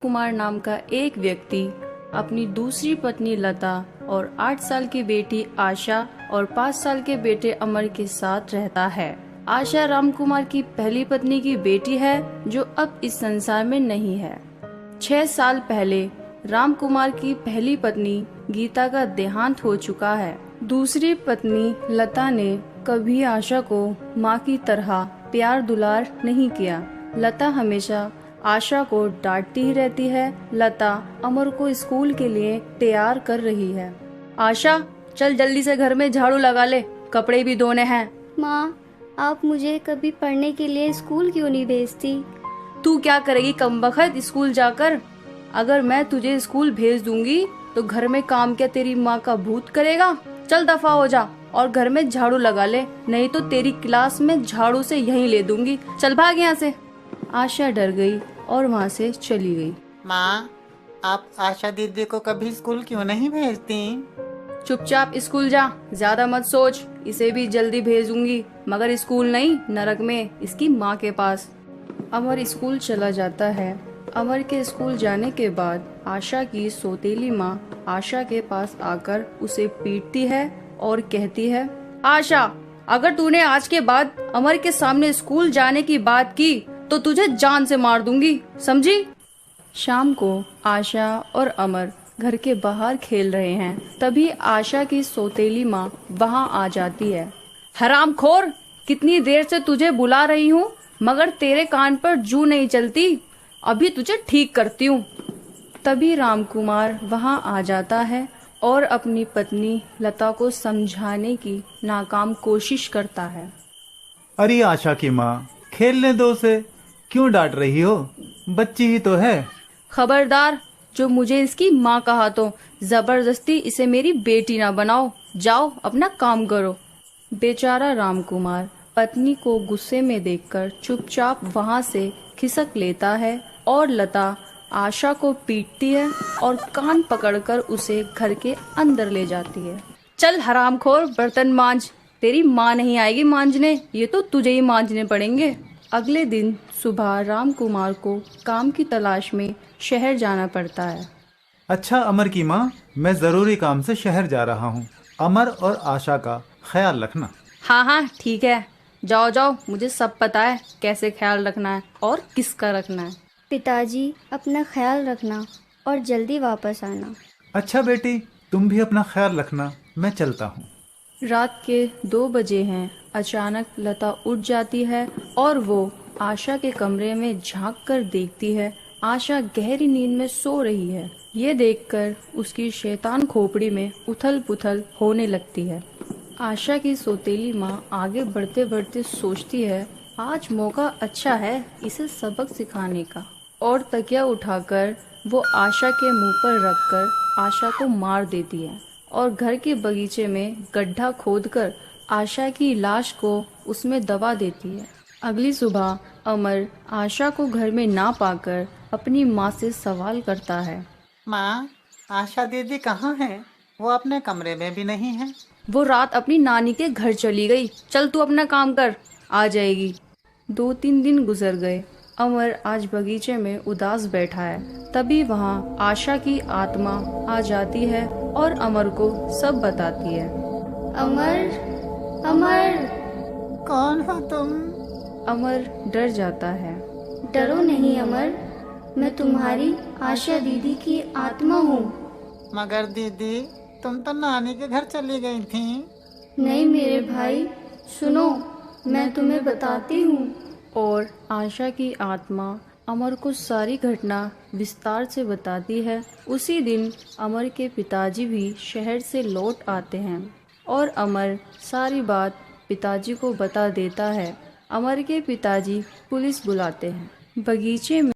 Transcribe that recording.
कुमार नाम का एक व्यक्ति अपनी दूसरी पत्नी लता और 8 साल की बेटी आशा और 5 साल के बेटे अमर के साथ रहता है। आशा राम कुमार की पहली पत्नी की बेटी है जो अब इस संसार में नहीं है। 6 साल पहले राम कुमार की पहली पत्नी गीता का देहांत हो चुका है। दूसरी पत्नी लता ने कभी आशा को माँ की तरह प्यार दुलार नहीं किया। लता हमेशा आशा को डांटती ही रहती है। लता अमर को स्कूल के लिए तैयार कर रही है। आशा, चल जल्दी से घर में झाड़ू लगा ले, कपड़े भी धोने हैं। माँ, आप मुझे कभी पढ़ने के लिए स्कूल क्यों नहीं भेजती? तू क्या करेगी कमबख्त स्कूल जाकर? अगर मैं तुझे स्कूल भेज दूंगी तो घर में काम क्या तेरी माँ का भूत करेगा? चल दफा हो जा और घर में झाड़ू लगा ले, नहीं तो तेरी क्लास में झाड़ू से यहीं ले दूंगी। चल भाग यहाँ से। आशा डर गई और वहाँ से चली गई। माँ, आप आशा दीदी को कभी स्कूल क्यों नहीं भेजती? चुपचाप स्कूल जा, ज्यादा मत सोच। इसे भी जल्दी भेजूंगी, मगर स्कूल नहीं, नरक में, इसकी माँ के पास। अमर स्कूल चला जाता है। अमर के स्कूल जाने के बाद आशा की सौतेली माँ आशा के पास आकर उसे पीटती है और कहती है, आशा, अगर तूने आज के बाद अमर के सामने स्कूल जाने की बात की तो तुझे जान से मार दूंगी, समझी? शाम को आशा और अमर घर के बाहर खेल रहे हैं। तभी आशा की सौतेली माँ वहाँ आ जाती है। हरामखोर, कितनी देर से तुझे बुला रही हूँ मगर तेरे कान पर जू नहीं चलती। अभी तुझे ठीक करती हूँ। तभी रामकुमार वहाँ आ जाता है और अपनी पत्नी लता को समझाने की नाकाम कोशिश करता है। अरे आशा की माँ, खेलने दो उसे, क्यों डांट रही हो? बच्ची ही तो है। खबरदार, जो मुझे इसकी माँ कहा तो जबरदस्ती इसे मेरी बेटी ना बनाओ। जाओ अपना काम करो। बेचारा रामकुमार पत्नी को गुस्से में देखकर चुपचाप वहाँ से खिसक लेता है और लता आशा को पीटती है और कान पकड़कर उसे घर के अंदर ले जाती है। चल हरामखोर, बर्तन मांज। तेरी माँ नहीं आएगी मांजने, ये तो तुझे ही मांजने पड़ेंगे। अगले दिन सुबह रामकुमार को काम की तलाश में शहर जाना पड़ता है। अच्छा अमर की माँ, मैं जरूरी काम से शहर जा रहा हूँ। अमर और आशा का ख्याल रखना। हाँ हाँ ठीक है, जाओ जाओ, मुझे सब पता है कैसे ख्याल रखना है और किसका रखना है। पिताजी, अपना ख्याल रखना और जल्दी वापस आना। अच्छा बेटी, तुम भी अपना ख्याल रखना, मैं चलता हूँ। रात के 2 बजे हैं। अचानक लता उठ जाती है और वो आशा के कमरे में झांक कर देखती है। आशा गहरी नींद में सो रही है। ये देखकर उसकी शैतान खोपड़ी में उथल पुथल होने लगती है। आशा की सौतेली माँ आगे बढ़ते बढ़ते सोचती है, आज मौका अच्छा है इसे सबक सिखाने का, और तकिया उठाकर वो आशा के मुंह पर रखकर आशा को मार देती है और घर के बगीचे में गड्ढा खोदकर आशा की लाश को उसमें दबा देती है। अगली सुबह अमर आशा को घर में ना पाकर अपनी माँ से सवाल करता है, माँ, आशा दीदी कहाँ है? वो अपने कमरे में भी नहीं है। वो रात अपनी नानी के घर चली गई। चल तू अपना काम कर, आ जाएगी। 2-3 दिन गुजर गए। अमर आज बगीचे में उदास बैठा है। तभी वहाँ आशा की आत्मा आ जाती है और अमर को सब बताती है। अमर, अमर, कौन हो तुम? अमर डर जाता है। डरो नहीं अमर, मैं तुम्हारी आशा दीदी की आत्मा हूँ। मगर दीदी, तुम तो नानी के घर चली गई थी। नहीं मेरे भाई, सुनो, मैं तुम्हें बताती हूँ। और आशा की आत्मा अमर को सारी घटना विस्तार से बताती है। उसी दिन अमर के पिताजी भी शहर से लौट आते हैं और अमर सारी बात पिताजी को बता देता है। अमर के पिताजी पुलिस बुलाते हैं। बगीचे में